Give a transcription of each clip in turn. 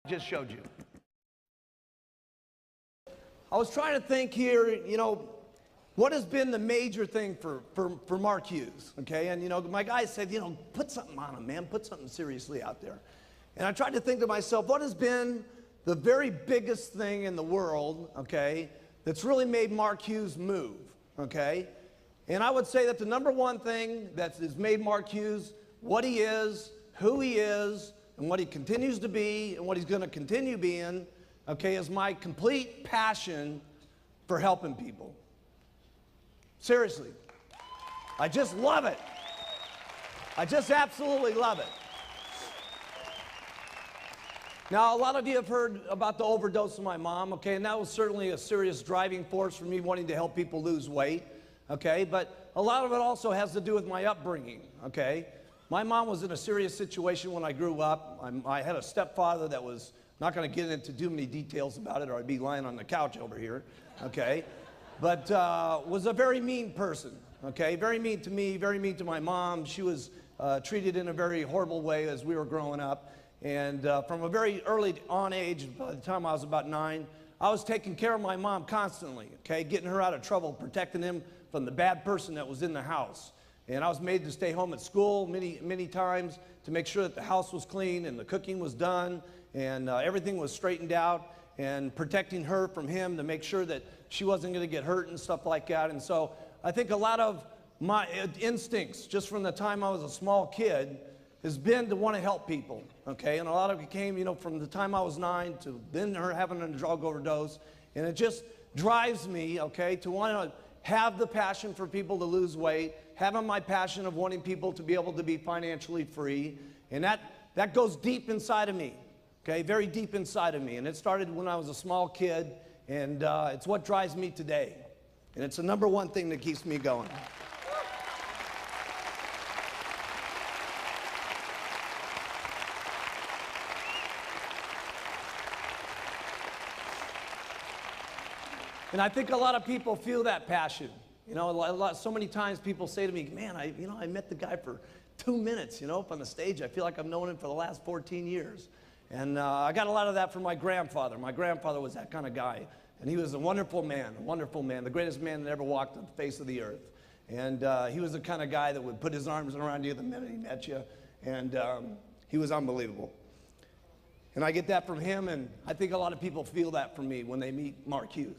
Just showed you. I was trying to think here, what has been the major thing for Mark Hughes, okay? And, my guy said, put something on him, man. Put something seriously out there. And I tried to think to myself, what has been the very biggest thing in the world, okay, that's really made Mark Hughes move, okay? And I would say that the number one thing that has made Mark Hughes what he is, who he is, and what he continues to be, and what he's going to continue being, okay, is my complete passion for helping people. Seriously. I just love it. I just absolutely love it. Now, a lot of you have heard about the overdose of my mom, okay, and that was certainly a serious driving force for me wanting to help people lose weight, okay, but a lot of it also has to do with my upbringing, okay. My mom was in a serious situation when I grew up. I had a stepfather that was, not going to get into too many details about it or I'd be lying on the couch over here, okay? But was a very mean person, okay? Very mean to me, very mean to my mom. She was treated in a very horrible way as we were growing up. And from a very early on age, by the time I was about 9, I was taking care of my mom constantly, okay? Getting her out of trouble, protecting him from the bad person that was in the house. And I was made to stay home at school many times to make sure that the house was clean and the cooking was done and everything was straightened out, and protecting her from him to make sure that she wasn't going to get hurt and stuff like that. And so I think a lot of my instincts just from the time I was a small kid has been to want to help people, okay? And a lot of it came, from the time I was 9 to then her having a drug overdose. And it just drives me, okay, to want to have the passion for people to lose weight, having my passion of wanting people to be able to be financially free. And that goes deep inside of me, okay, very deep inside of me. And it started when I was a small kid, and it's what drives me today. And it's the number one thing that keeps me going. And I think a lot of people feel that passion. So many times people say to me, man, I met the guy for 2 minutes, up on the stage. I feel like I've known him for the last 14 years. And I got a lot of that from my grandfather. My grandfather was that kind of guy. And he was a wonderful man, the greatest man that ever walked on the face of the earth. And he was the kind of guy that would put his arms around you the minute he met you. And he was unbelievable. And I get that from him, and I think a lot of people feel that from me when they meet Mark Hughes.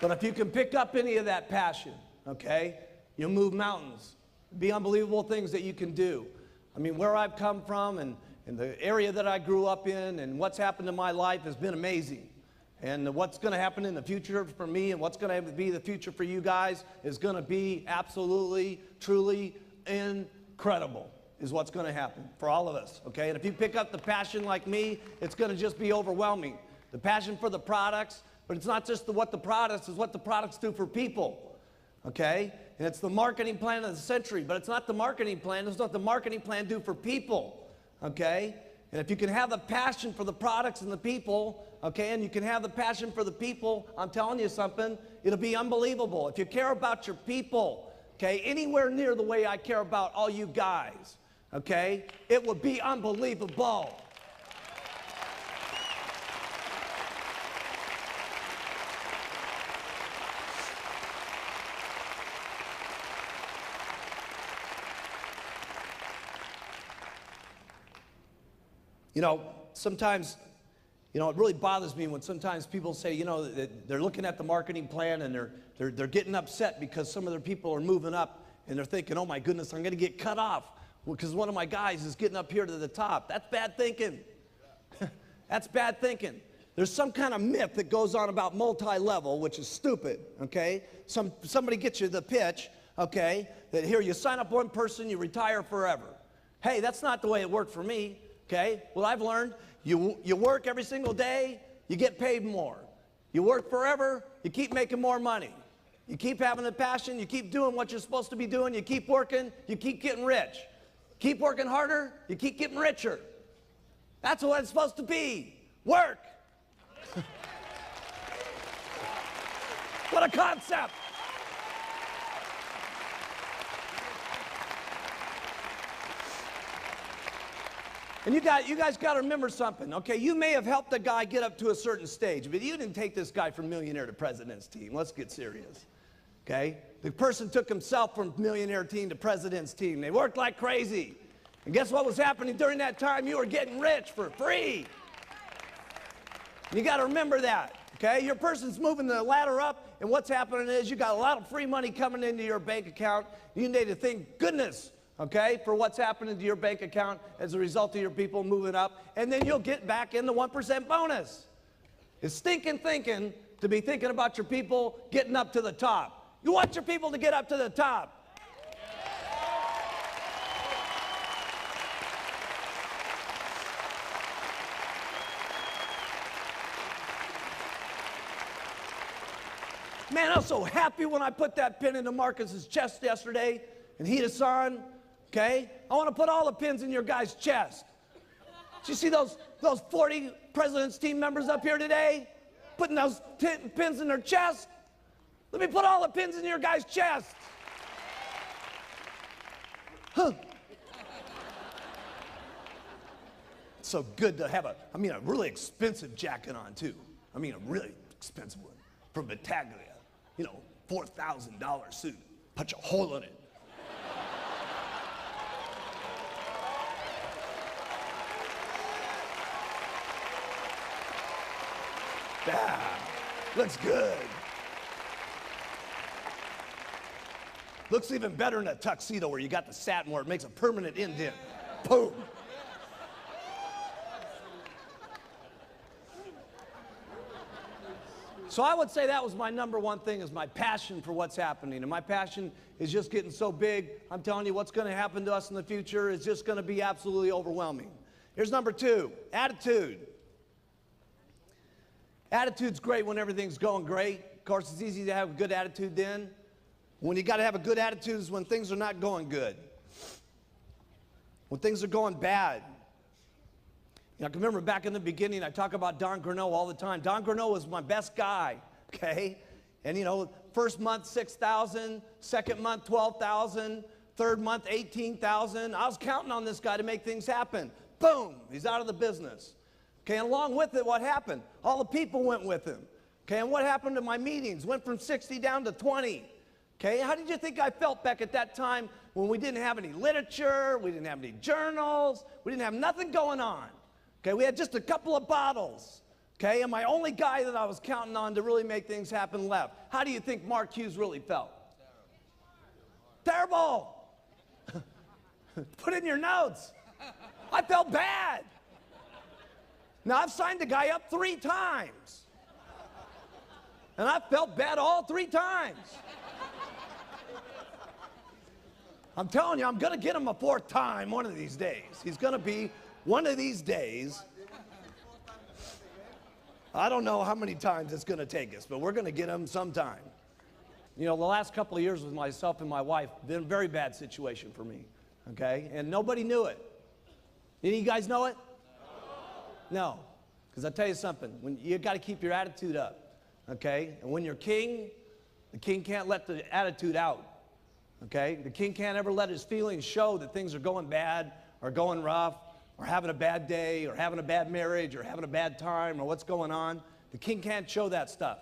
But if you can pick up any of that passion, okay, you'll move mountains. Be unbelievable things that you can do. I mean, where I've come from and the area that I grew up in and what's happened in my life has been amazing. And what's going to happen in the future for me and what's going to be the future for you guys is going to be absolutely, truly incredible is what's going to happen for all of us, okay? And if you pick up the passion like me, it's going to just be overwhelming. The passion for the products. But it's not just what the products, it's what the products do for people, okay? And it's the marketing plan of the century, but it's not the marketing plan. It's what the marketing plan do for people, okay? And if you can have the passion for the products and the people, okay, and you can have the passion for the people, I'm telling you something, it'll be unbelievable. If you care about your people, okay, anywhere near the way I care about all you guys, okay, it would be unbelievable. Sometimes, it really bothers me when sometimes people say, that they're looking at the marketing plan and they're getting upset because some of their people are moving up and they're thinking, oh my goodness, I'm going to get cut off because one of my guys is getting up here to the top. That's bad thinking. That's bad thinking. There's some kind of myth that goes on about multi-level, which is stupid, okay? Somebody gets you the pitch, okay, that here you sign up one person, you retire forever. Hey, that's not the way it worked for me. Okay, well, I've learned you work every single day, you get paid more. You work forever, you keep making more money. You keep having the passion, you keep doing what you're supposed to be doing, you keep working, you keep getting rich. Keep working harder, you keep getting richer. That's what it's supposed to be. Work. What a concept. And you guys got to remember something, okay? You may have helped a guy get up to a certain stage, but you didn't take this guy from millionaire to president's team. Let's get serious, okay? The person took himself from millionaire team to president's team. They worked like crazy. And guess what was happening during that time? You were getting rich for free. You got to remember that, okay? Your person's moving the ladder up, and what's happening is you got a lot of free money coming into your bank account. You need to thank goodness, okay, for what's happening to your bank account as a result of your people moving up, and then you'll get back in the 1% bonus. It's stinking thinking to be thinking about your people getting up to the top. You want your people to get up to the top. Man, I was so happy when I put that pin into Marcus's chest yesterday, and Hida-san, okay? I want to put all the pins in your guy's chest. Did you see those 40 President's team members up here today? Putting those pins in their chest? Let me put all the pins in your guy's chest. Huh. It's so good to have a really expensive jacket on, too. I mean, a really expensive one from Battaglia. You know, $4,000 suit. Punch a hole in it. Yeah, looks good. Looks even better in a tuxedo where you got the satin where it makes a permanent indent. Boom. So I would say that was my number one thing, is my passion for what's happening. And my passion is just getting so big. I'm telling you, what's going to happen to us in the future is just going to be absolutely overwhelming. Here's number two, attitude. Attitude's great when everything's going great. Of course, it's easy to have a good attitude then. When you got to have a good attitude is when things are not going good. When things are going bad. You know, I can remember back in the beginning, I talk about Don Greneau all the time. Don Greneau was my best guy, okay? And, you know, first month, 6,000, second month, 12,000, third month, 18,000. I was counting on this guy to make things happen. Boom, he's out of the business. Okay, and along with it, what happened? All the people went with him. Okay, and what happened to my meetings? Went from 60 down to 20. Okay, how did you think I felt back at that time when we didn't have any literature, we didn't have any journals, we didn't have nothing going on? Okay, we had just a couple of bottles. Okay, and my only guy that I was counting on to really make things happen left. How do you think Mark Hughes really felt? Terrible. Put it in your notes. I felt bad. Now, I've signed the guy up 3 times. And I felt bad all 3 times. I'm telling you, I'm going to get him a 4th time one of these days. He's going to be one of these days. I don't know how many times it's going to take us, but we're going to get him sometime. You know, the last couple of years with myself and my wife, been a very bad situation for me, okay? And nobody knew it. Any of you guys know it? No. Because I'll tell you something, when you got to keep your attitude up, okay? And when you're king, the king can't let the attitude out, okay? The king can't ever let his feelings show that things are going bad or going rough, or having a bad day, or having a bad marriage, or having a bad time, or what's going on. The king can't show that stuff.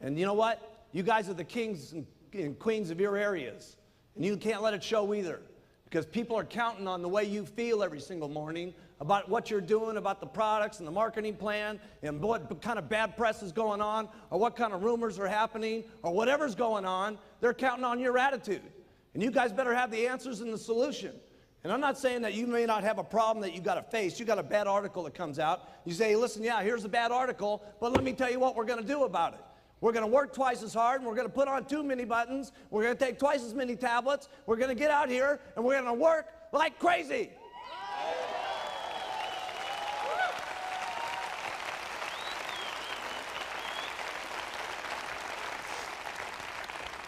And you know what? You guys are the kings and queens of your areas, and you can't let it show either, because people are counting on the way you feel every single morning about what you're doing, about the products and the marketing plan, and what kind of bad press is going on, or what kind of rumors are happening, or whatever's going on. They're counting on your attitude. And you guys better have the answers and the solution. And I'm not saying that you may not have a problem that you got to face. You got a bad article that comes out. You say, hey, listen, yeah, here's a bad article, but let me tell you what we're going to do about it. We're going to work twice as hard, and we're going to put on 2 mini buttons. We're going to take twice as many tablets. We're going to get out here, and we're going to work like crazy.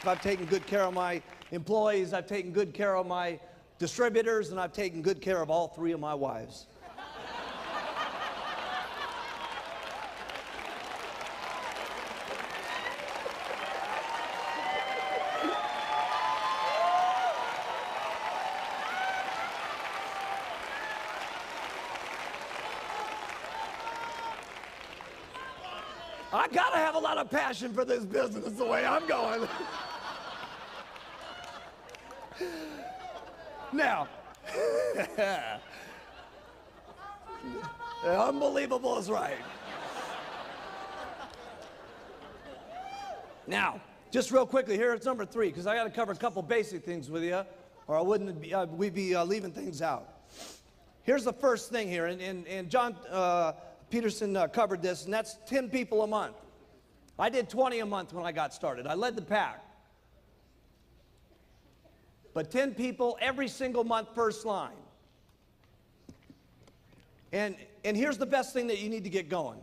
I've taken good care of my employees. I've taken good care of my distributors, and I've taken good care of all 3 of my wives. I gotta have a lot of passion for this business the way I'm going. Now, unbelievable is right. Now, just real quickly, here it's number 3, because I got to cover a couple basic things with you, or I wouldn't be, we'd be leaving things out. Here's the first thing here, and John Peterson covered this, and that's 10 people a month. I did 20 a month when I got started. I led the pack. But 10 people every single month, first line. And here's the best thing that you need to get going.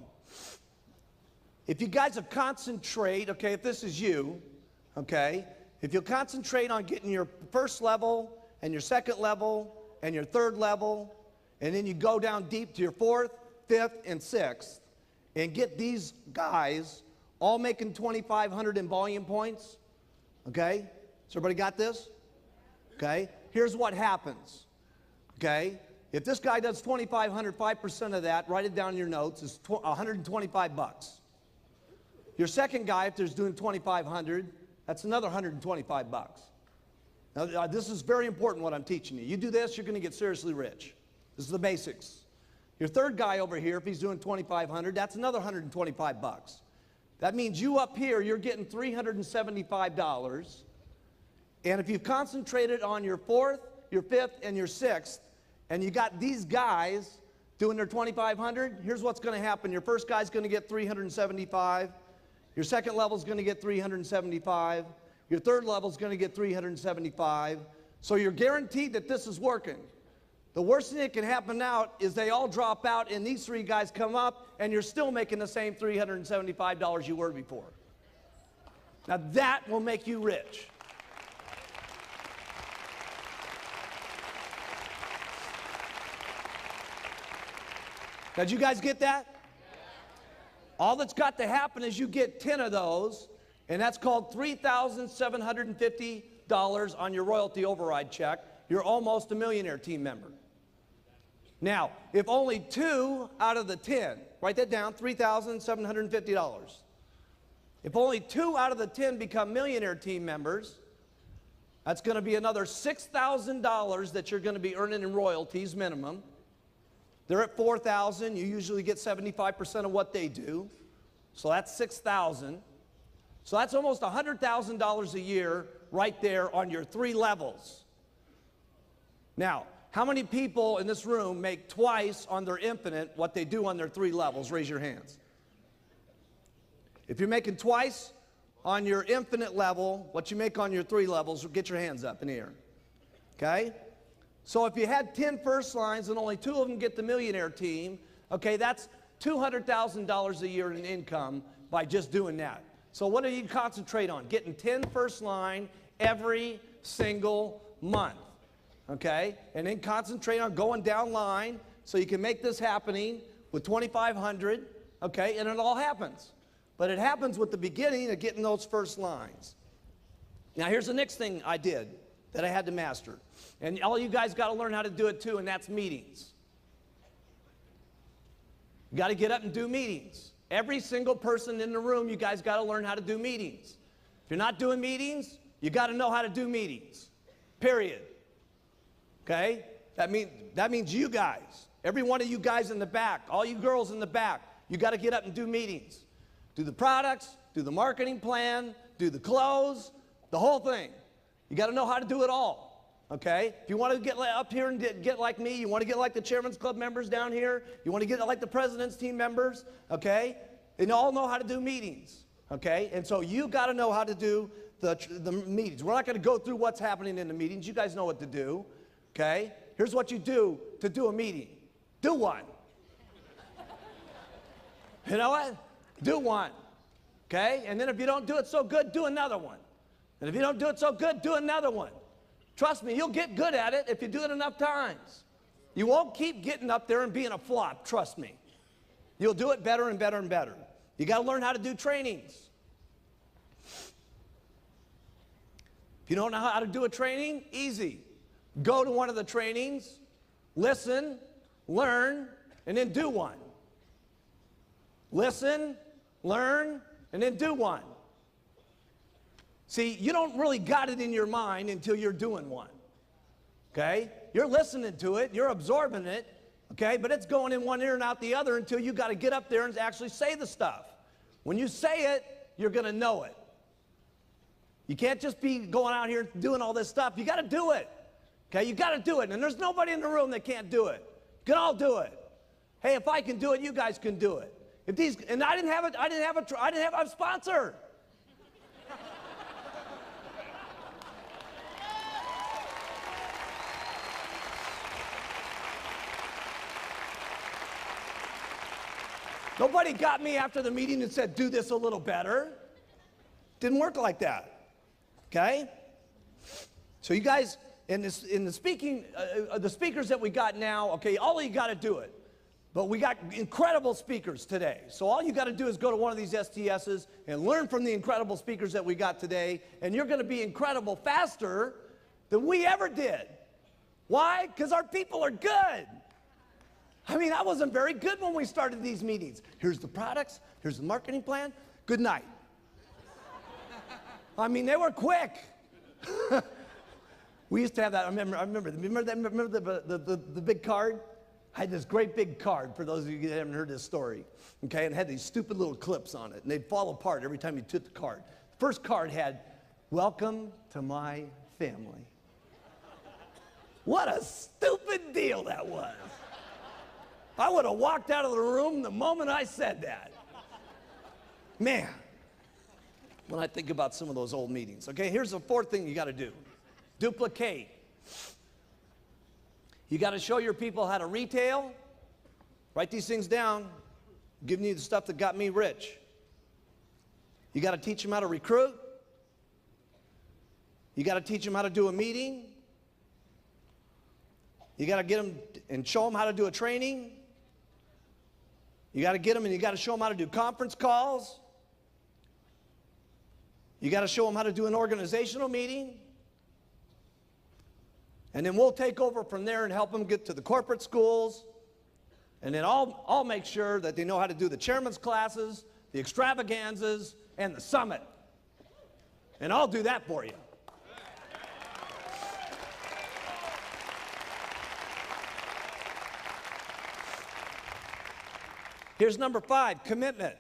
If you guys will concentrate, okay, if this is you, okay, if you'll concentrate on getting your first level and your second level and your third level, and then you go down deep to your 4th, 5th, and 6th, and get these guys all making 2,500 in volume points, okay? So everybody got this? Okay? Here's what happens, okay? If this guy does 2,500, 5% of that, write it down in your notes, is 125 bucks. Your second guy, if there's doing 2,500, that's another 125 bucks. Now, this is very important what I'm teaching you. You do this, you're going to get seriously rich. This is the basics. Your third guy over here, if he's doing 2,500, that's another 125 bucks. That means you up here, you're getting $375. And if you've concentrated on your 4th, your 5th, and your 6th, and you got these guys doing their 2,500, here's what's going to happen. Your first guy's going to get 375. Your second level is going to get 375. Your third level is going to get 375. So you're guaranteed that this is working. The worst thing that can happen now is they all drop out and these 3 guys come up and you're still making the same $375 you were before. Now that will make you rich. Now, did you guys get that? All that's got to happen is you get 10 of those, and that's called $3,750 on your royalty override check. You're almost a millionaire team member. Now, if only 2 out of the 10, write that down, $3,750. If only 2 out of the 10 become millionaire team members, that's going to be another $6,000 that you're going to be earning in royalties minimum. They're at $4,000. You usually get 75% of what they do. So that's $6,000. So that's almost $100,000 a year right there on your 3 levels. Now, how many people in this room make twice on their infinite what they do on their 3 levels? Raise your hands. If you're making twice on your infinite level what you make on your 3 levels, get your hands up in the air. Okay? So if you had 10 first lines and only 2 of them get the millionaire team, okay, that's $200,000 a year in income by just doing that. So what do you concentrate on? Getting 10 first line every single month, okay? And then concentrate on going down line so you can make this happening with 2,500, okay? And it all happens. But it happens with the beginning of getting those first lines. Now here's the next thing I did that I had to master. And all you guys got to learn how to do it too, and that's meetings. You got to get up and do meetings. Every single person in the room, you guys got to learn how to do meetings. If you're not doing meetings, you got to know how to do meetings. Period. Okay? That means you guys. Every one of you guys in the back, all you girls in the back, you got to get up and do meetings. Do the products, do the marketing plan, do the clothes, the whole thing. You got to know how to do it all. Okay? If you want to get up here and get like me, you want to get like the Chairman's Club members down here, you want to get like the President's team members, okay? They all know how to do meetings, okay? And so you got to know how to do the meetings. We're not going to go through what's happening in the meetings. You guys know what to do, okay? Here's what you do to do a meeting. Do one. You know what? Do one, okay? And then if you don't do it so good, do another one. And if you don't do it so good, do another one. Trust me, you'll get good at it if you do it enough times. You won't keep getting up there and being a flop, trust me. You'll do it better and better and better. You got to learn how to do trainings. If you don't know how to do a training, easy. Go to one of the trainings, listen, learn, and then do one. Listen, learn, and then do one. See, you don't really got it in your mind until you're doing one. Okay? You're listening to it, you're absorbing it, okay? But it's going in one ear and out the other until you got to get up there and actually say the stuff. When you say it, you're going to know it. You can't just be going out here doing all this stuff. You got to do it. Okay? You got to do it. And there's nobody in the room that can't do it. You can all do it. Hey, if I can do it, you guys can do it. If these, and I didn't have a sponsor. Nobody got me after the meeting and said, do this a little better. Didn't work like that. Okay? So you guys, in the speakers that we got now, okay, all of you got to do it. But we got incredible speakers today. So all you got to do is go to one of these STSs and learn from the incredible speakers that we got today, and you're going to be incredible faster than we ever did. Why? Because our people are good. I mean, I wasn't very good when we started these meetings. Here's the products, here's the marketing plan, good night. I mean, they were quick. We used to have that, I remember the big card? I had this great big card, for those of you that haven't heard this story, okay, and it had these stupid little clips on it, and they'd fall apart every time you took the card. The first card had, welcome to my family. What a stupid deal that was. I would have walked out of the room the moment I said that. Man, when I think about some of those old meetings. Okay, here's the fourth thing you got to do. Duplicate. You got to show your people how to retail. Write these things down. I'm giving you the stuff that got me rich. You got to teach them how to recruit. You got to teach them how to do a meeting. You got to get them and show them how to do a training. You got to get them and you got to show them how to do conference calls. You got to show them how to do an organizational meeting. And then we'll take over from there and help them get to the corporate schools. And then I'll make sure that they know how to do the chairman's classes, the extravaganzas, and the summit. And I'll do that for you. Here's number 5, commitment.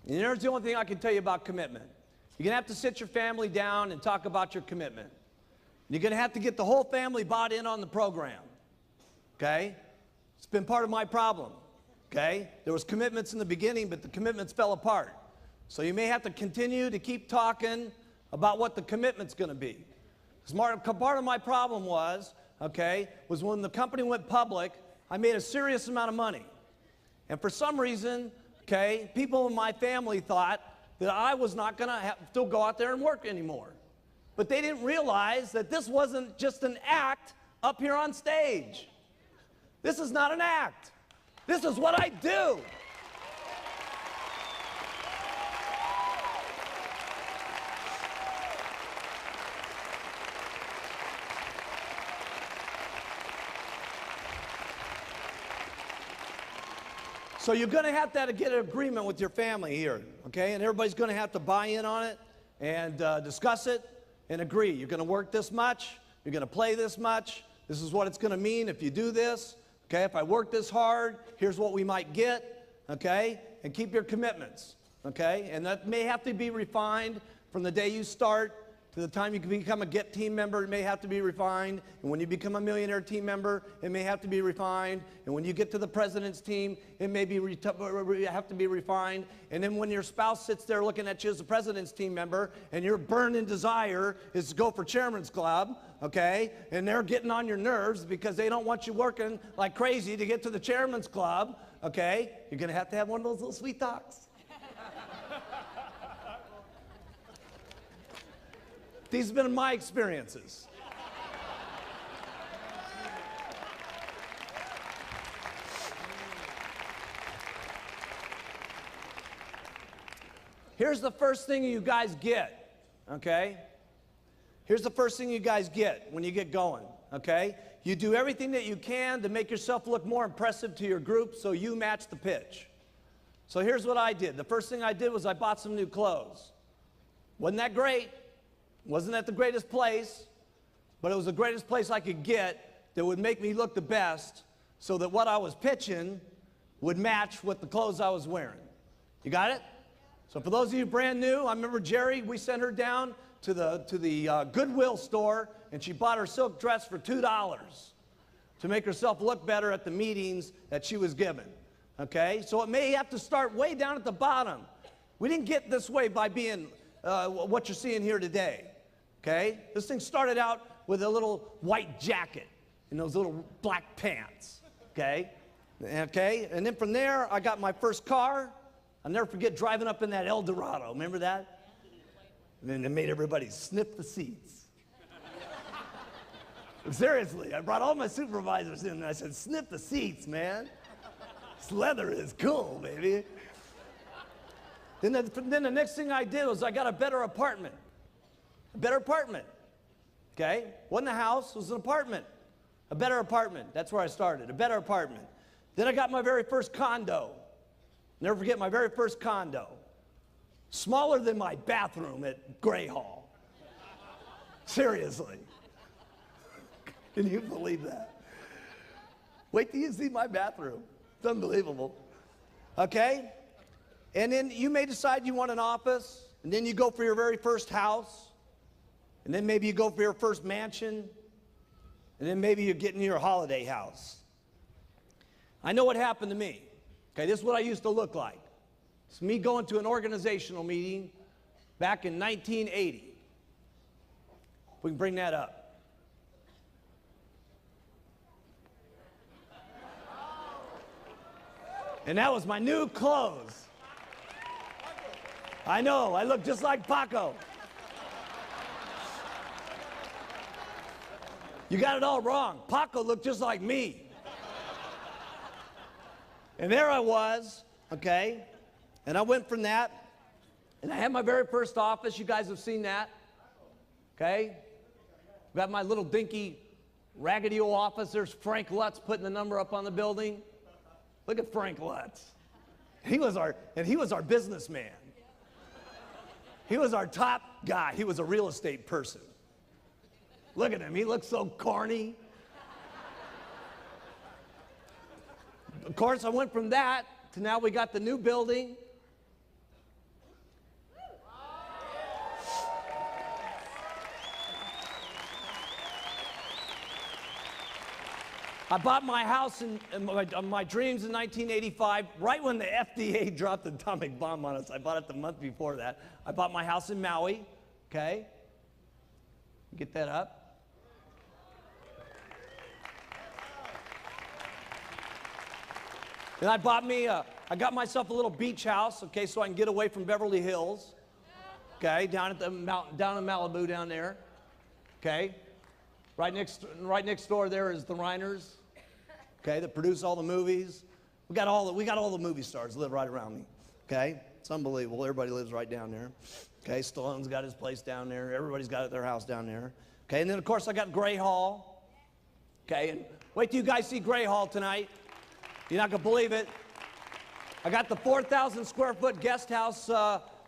And here's the only thing I can tell you about commitment. You're going to have to sit your family down and talk about your commitment. You're going to have to get the whole family bought in on the program. Okay? It's been part of my problem. Okay? There was commitments in the beginning, but the commitments fell apart. So you may have to continue to keep talking about what the commitment's going to be. Because part of my problem was when the company went public, I made a serious amount of money. And for some reason, people in my family thought that I was not going to still go out there and work anymore. But they didn't realize that this wasn't just an act up here on stage. This is not an act. This is what I do. So you're going to have to get an agreement with your family here, okay? And everybody's going to have to buy in on it and discuss it and agree. You're going to work this much. You're going to play this much. This is what it's going to mean if you do this. Okay, if I work this hard, here's what we might get, okay? And keep your commitments, okay? And that may have to be refined from the day you start to the time you can become a GET team member. It may have to be refined. And when you become a millionaire team member, it may have to be refined. And when you get to the president's team, it may have to be refined. And then when your spouse sits there looking at you as the president's team member, and your burning desire is to go for chairman's club, okay? And they're getting on your nerves because they don't want you working like crazy to get to the chairman's club, okay? You're going to have one of those little sweet talks. These have been my experiences. Here's the first thing you guys get, okay? Here's the first thing you guys get when you get going, okay? You do everything that you can to make yourself look more impressive to your group so you match the pitch. So here's what I did. The first thing I did was I bought some new clothes. Wasn't that great? Wasn't that the greatest place? But it was the greatest place I could get that would make me look the best so that what I was pitching would match with the clothes I was wearing. You got it? So for those of you brand new, I remember Jerry, we sent her down to the Goodwill store, and she bought her silk dress for $2 to make herself look better at the meetings that she was given. Okay? So it may have to start way down at the bottom. We didn't get this way by being what you're seeing here today. Okay? This thing started out with a little white jacket and those little black pants. Okay? Okay? And then from there, I got my first car. I'll never forget driving up in that El Dorado. Remember that? And then it made everybody sniff the seats. Seriously, I brought all my supervisors in and I said, sniff the seats, man. This leather is cool, baby. Then the next thing I did was I got a better apartment. A better apartment. Okay? Wasn't a house, it was an apartment. A better apartment. That's where I started. A better apartment. Then I got my very first condo. Never forget my very first condo. Smaller than my bathroom at Gray Hall. Seriously. Can you believe that? Wait till you see my bathroom. It's unbelievable. Okay? And then you may decide you want an office, and then you go for your very first house, and then maybe you go for your first mansion, and then maybe you're getting your holiday house. I know what happened to me. Okay, this is what I used to look like. It's me going to an organizational meeting back in 1980. We can bring that up. And that was my new clothes. I know, I look just like Paco. You got it all wrong. Paco looked just like me. And there I was, okay? And I went from that, and I had my very first office. You guys have seen that, okay? Got my little dinky, raggedy old office. There's Frank Lutz putting the number up on the building. Look at Frank Lutz. He was our businessman. He was our top guy. He was a real estate person. Look at him. He looks so corny. Of course, I went from that to now we got the new building. I bought my house in my dreams in 1985, right when the FDA dropped the atomic bomb on us. I bought it the month before that. I bought my house in Maui, okay? Get that up. And I got myself a little beach house, okay, so I can get away from Beverly Hills, okay, down at the mountain, down in Malibu down there, okay. Right next door there is the Reiners, okay, that produce all the movies. We got all the movie stars live right around me, okay. It's unbelievable. Everybody lives right down there, okay. Stallone's got his place down there. Everybody's got their house down there, okay. And then of course I got Gray Hall, okay. And wait till you guys see Gray Hall tonight. You're not gonna believe it. I got the 4,000 square foot guest house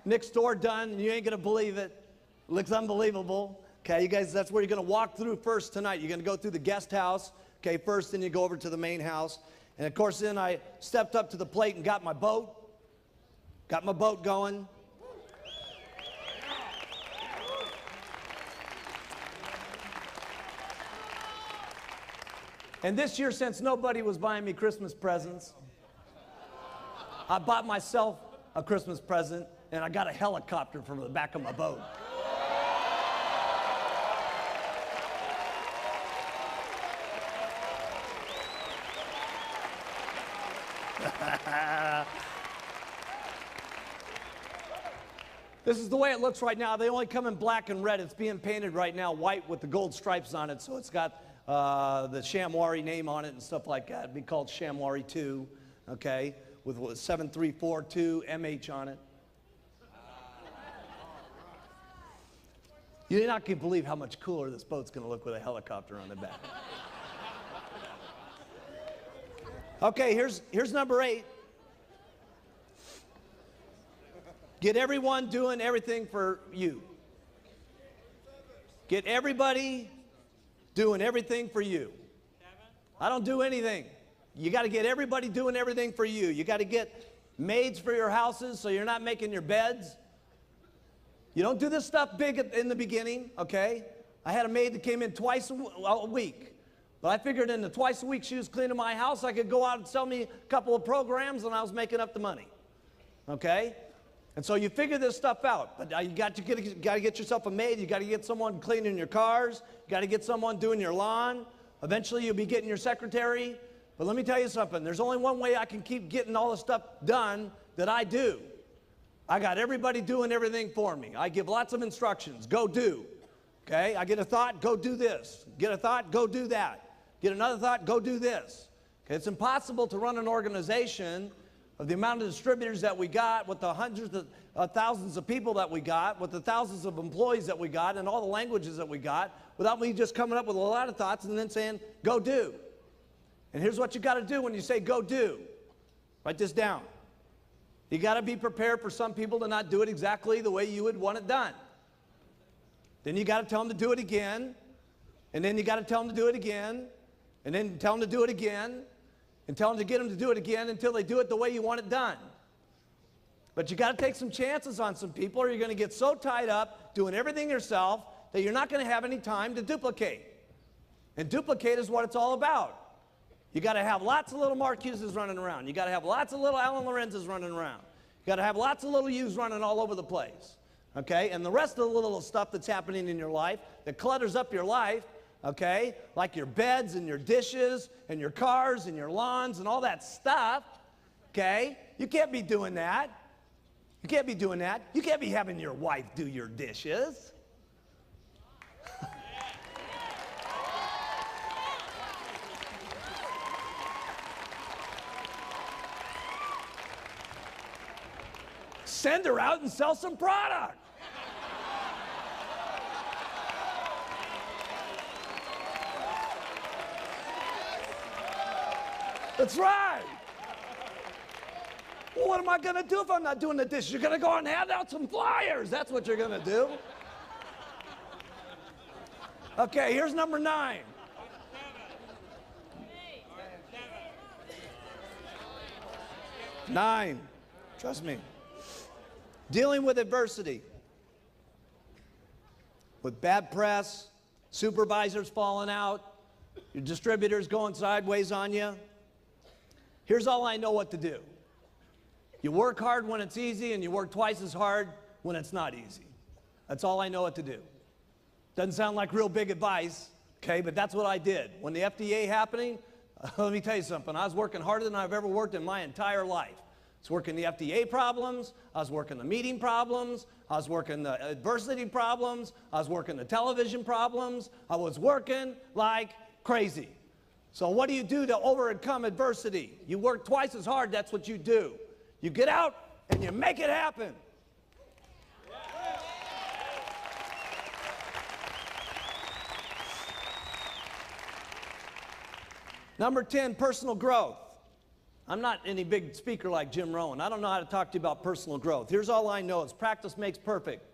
next door done, and you ain't gonna believe it. It looks unbelievable. Okay, you guys, that's where you're gonna walk through first tonight. You're gonna go through the guest house, okay, first, then you go over to the main house. And of course, then I stepped up to the plate and got my boat. Got my boat going. And this year, since nobody was buying me Christmas presents, I bought myself a Christmas present, and I got a helicopter from the back of my boat. This is the way it looks right now. They only come in black and red. It's being painted right now white with the gold stripes on it, so it's got the Shamwari name on it and stuff like that. It'd be called Shamwari 2, okay, with 7342 MH on it. You're not going to believe how much cooler this boat's going to look with a helicopter on the back. Okay, here's number 8. Get everyone doing everything for you. Get everybody doing everything for you. I don't do anything. You got to get everybody doing everything for you. You got to get maids for your houses so you're not making your beds. You don't do this stuff big in the beginning, okay? I had a maid that came in twice a week. But I figured in the twice a week she was cleaning my house, I could go out and sell me a couple of programs and I was making up the money, okay? And so you figure this stuff out. But you got to get yourself a maid. You got to get someone cleaning your cars. You got to get someone doing your lawn. Eventually you'll be getting your secretary. But let me tell you something. There's only one way I can keep getting all the stuff done that I do. I got everybody doing everything for me. I give lots of instructions. Go do. Okay? I get a thought, go do this. Get a thought, go do that. Get another thought, go do this. Okay? It's impossible to run an organization of the amount of distributors that we got, with the hundreds of thousands of people that we got, with the thousands of employees that we got, and all the languages that we got, without me just coming up with a lot of thoughts and then saying, go do. And here's what you got to do when you say go do. Write this down. You got to be prepared for some people to not do it exactly the way you would want it done. Then you got to tell them to do it again, and then you got to tell them to do it again, and then tell them to do it again, and tell them to get them to do it again until they do it the way you want it done. But you got to take some chances on some people, or you're going to get so tied up doing everything yourself that you're not going to have any time to duplicate. And duplicate is what it's all about. You got to have lots of little Mark Hugheses running around. You got to have lots of little Alan Lorenzes running around. You got to have lots of little yous running all over the place. Okay? And the rest of the little stuff that's happening in your life that clutters up your life, okay, like your beds and your dishes and your cars and your lawns and all that stuff, okay, you can't be doing that. You can't be doing that. You can't be having your wife do your dishes. Send her out and sell some product. That's right. Well, what am I going to do if I'm not doing the dishes? You're going to go and hand out some flyers. That's what you're going to do. Okay, here's number 9. Nine. Trust me. Dealing with adversity. With bad press, supervisors falling out, your distributors going sideways on you. Here's all I know what to do. You work hard when it's easy, and you work twice as hard when it's not easy. That's all I know what to do. Doesn't sound like real big advice, okay, but that's what I did. When the FDA happening, let me tell you something. I was working harder than I've ever worked in my entire life. I was working the FDA problems, I was working the meeting problems, I was working the adversity problems, I was working the television problems, I was working like crazy. So what do you do to overcome adversity? You work twice as hard, that's what you do. You get out and you make it happen. Number 10, personal growth. I'm not any big speaker like Jim Rohn. I don't know how to talk to you about personal growth. Here's all I know is practice makes perfect.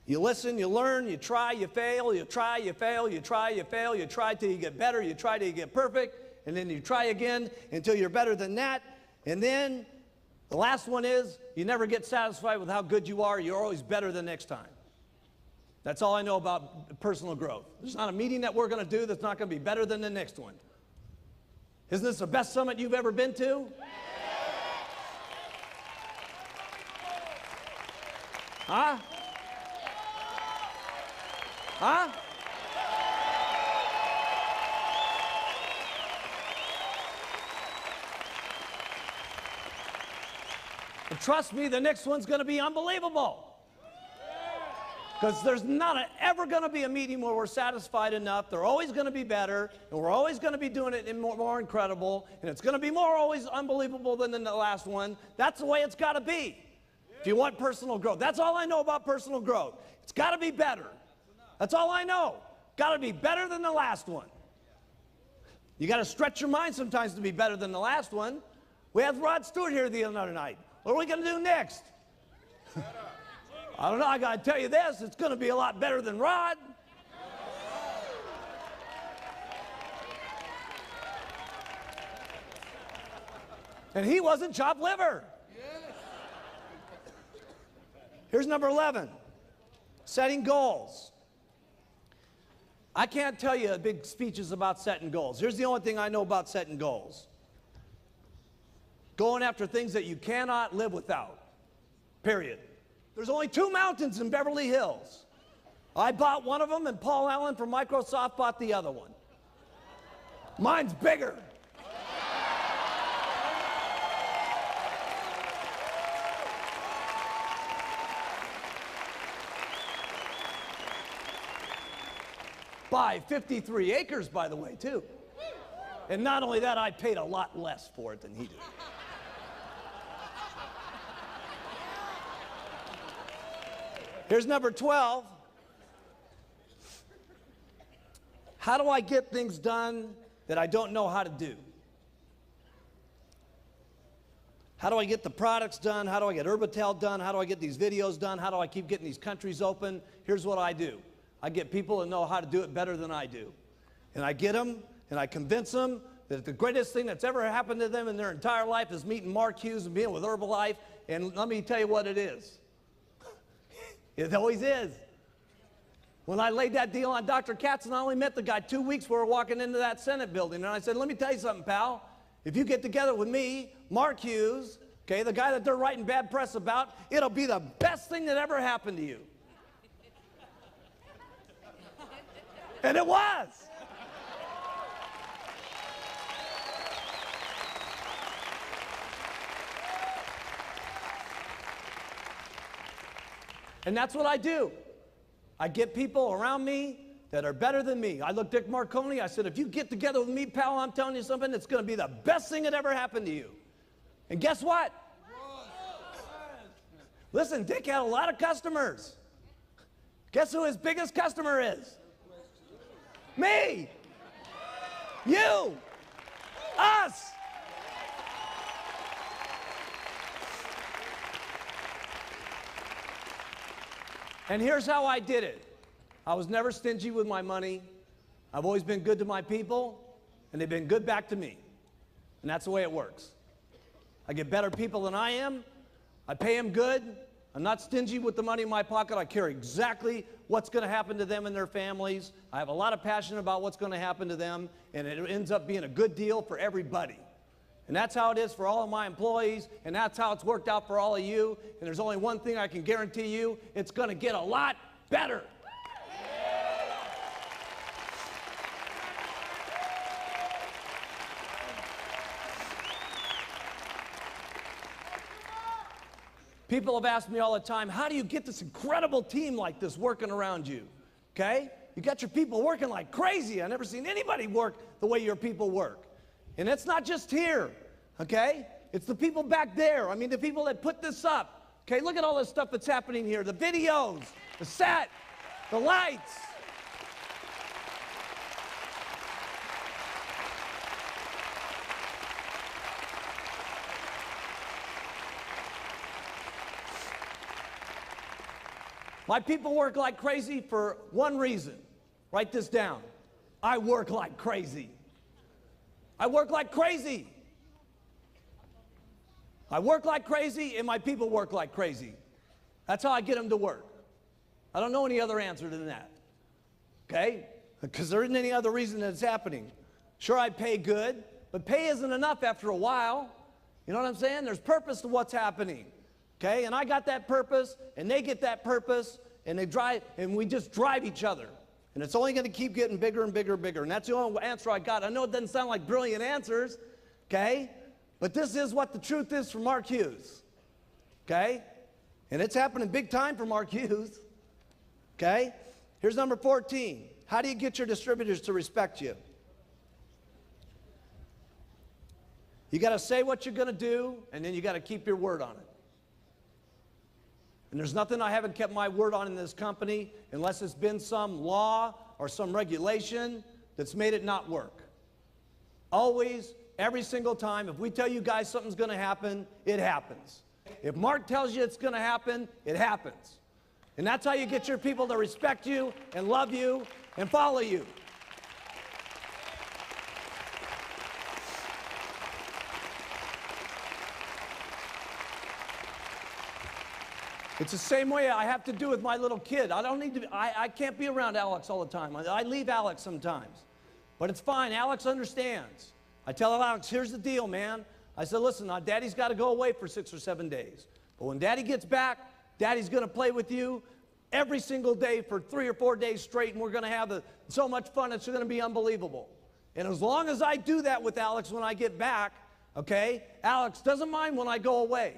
You listen, you learn, you try, you fail, you try, you fail, you try, you fail, you try till you get better, you try till you get perfect, and then you try again until you're better than that. And then the last one is you never get satisfied with how good you are. You're always better the next time. That's all I know about personal growth. There's not a meeting that we're going to do that's not going to be better than the next one. Isn't this the best summit you've ever been to? Huh? Huh? And trust me, the next one's going to be unbelievable. Because there's not ever going to be a meeting where we're satisfied enough. They're always going to be better, and we're always going to be doing it more incredible, and it's going to be more always unbelievable than the last one. That's the way it's got to be if you want personal growth. That's all I know about personal growth. It's got to be better. That's all I know. Got to be better than the last one. You got to stretch your mind sometimes to be better than the last one. We had Rod Stewart here the other night. What are we going to do next? I don't know. I got to tell you this. It's going to be a lot better than Rod. And he wasn't chopped liver. Here's number 11, setting goals. I can't tell you big speeches about setting goals. Here's the only thing I know about setting goals. Going after things that you cannot live without, period. There's only 2 mountains in Beverly Hills. I bought one of them, and Paul Allen from Microsoft bought the other one. Mine's bigger. By 53 acres, by the way, too. And not only that, I paid a lot less for it than he did. Here's number 12. How do I get things done that I don't know how to do? How do I get the products done? How do I get Urbital done? How do I get these videos done? How do I keep getting these countries open? Here's what I do. I get people that know how to do it better than I do. And I get them, and I convince them that the greatest thing that's ever happened to them in their entire life is meeting Mark Hughes and being with Herbalife. And let me tell you what it is. It always is. When I laid that deal on Dr. Katz, and I only met the guy 2 weeks before we were walking into that Senate building, and I said, let me tell you something, pal. If you get together with me, Mark Hughes, okay, the guy that they're writing bad press about, it'll be the best thing that ever happened to you. And it was. And that's what I do. I get people around me that are better than me. I looked at Dick Marconi, I said, if you get together with me, pal, I'm telling you something, it's going to be the best thing that ever happened to you. And guess what? Listen, Dick had a lot of customers. Guess who his biggest customer is? Me. You. Us. And here's how I did it. I was never stingy with my money. I've always been good to my people, and they've been good back to me. And that's the way it works. I get better people than I am. I pay them good. I'm not stingy with the money in my pocket. I care exactly what's going to happen to them and their families. I have a lot of passion about what's going to happen to them, and it ends up being a good deal for everybody. And that's how it is for all of my employees, and that's how it's worked out for all of you. And there's only one thing I can guarantee you, it's going to get a lot better. People have asked me all the time, how do you get this incredible team like this working around you? Okay? You got your people working like crazy. I've never seen anybody work the way your people work. And it's not just here, okay? It's the people back there. I mean, the people that put this up. Okay, look at all this stuff that's happening here. The videos, the set, the lights. My people work like crazy for one reason. Write this down. I work like crazy. I work like crazy. I work like crazy, and my people work like crazy. That's how I get them to work. I don't know any other answer than that. Okay? Because there isn't any other reason that it's happening. Sure, I pay good, but pay isn't enough after a while. You know what I'm saying? There's purpose to what's happening. Okay? And I got that purpose, and they get that purpose, and they drive, and we just drive each other. And it's only going to keep getting bigger and bigger and bigger. And that's the only answer I got. I know it doesn't sound like brilliant answers, okay? But this is what the truth is for Mark Hughes, okay? And it's happening big time for Mark Hughes, okay? Here's number 14. How do you get your distributors to respect you? You got to say what you're going to do, and then you got to keep your word on it. And there's nothing I haven't kept my word on in this company unless it's been some law or some regulation that's made it not work. Always every single time. If we tell you guys something's going to happen, it happens. If Mark tells you it's going to happen, it happens. And that's how you get your people to respect you and love you and follow you. It's the same way I have to do with my little kid. I can't be around Alex all the time. I leave Alex sometimes. But it's fine. Alex understands. I tell Alex, here's the deal, man. I said, listen, Daddy's got to go away for 6 or 7 days. But when Daddy gets back, Daddy's going to play with you every single day for 3 or 4 days straight, and we're going to have so much fun, it's going to be unbelievable. And as long as I do that with Alex when I get back, okay, Alex doesn't mind when I go away.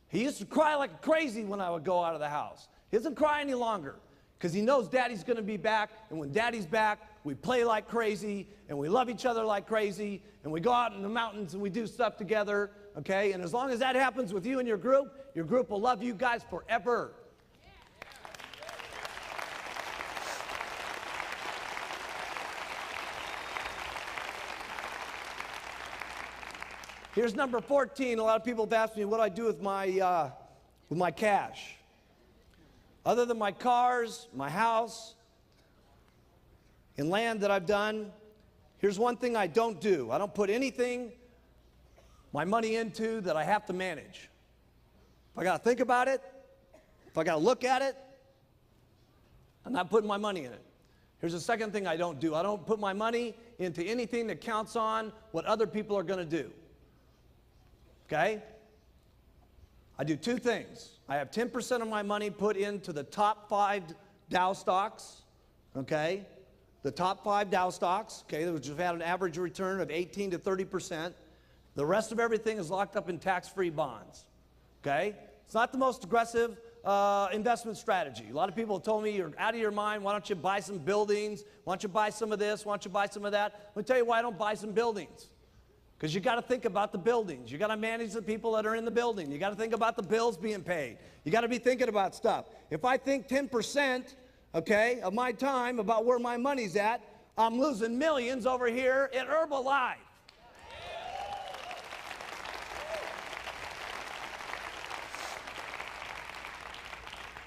He used to cry like crazy when I would go out of the house. He doesn't cry any longer because he knows Daddy's going to be back, and when Daddy's back, we play like crazy, and we love each other like crazy, and we go out in the mountains and we do stuff together, okay? And as long as that happens with you and your group will love you guys forever. Here's number 14. A lot of people have asked me what I do with my cash. Other than my cars, my house, and land that I've done, here's one thing I don't do. I don't put anything, my money into that I have to manage. If I got to think about it, if I got to look at it, I'm not putting my money in it. Here's the second thing I don't do. I don't put my money into anything that counts on what other people are going to do. Okay? I do 2 things. I have 10% of my money put into the top 5 Dow stocks, okay? The top 5 Dow stocks, okay, which have had an average return of 18 to 30%. The rest of everything is locked up in tax-free bonds, okay? It's not the most aggressive investment strategy. A lot of people have told me, you're out of your mind, why don't you buy some buildings? Why don't you buy some of this? Why don't you buy some of that? Let me tell you why I don't buy some buildings. Because you got to think about the buildings. You got to manage the people that are in the building. You got to think about the bills being paid. You got to be thinking about stuff. If I think 10%, okay, of my time about where my money's at, I'm losing millions over here at Herbalife.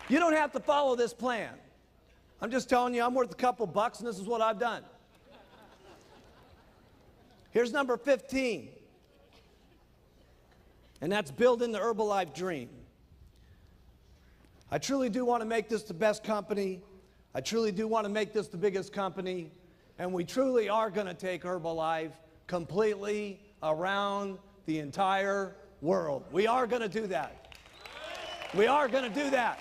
You don't have to follow this plan. I'm just telling you, I'm worth a couple bucks, and this is what I've done. Here's number 15, and that's building the Herbalife dream. I truly do want to make this the best company. I truly do want to make this the biggest company, and we truly are going to take Herbalife completely around the entire world. We are going to do that. We are going to do that.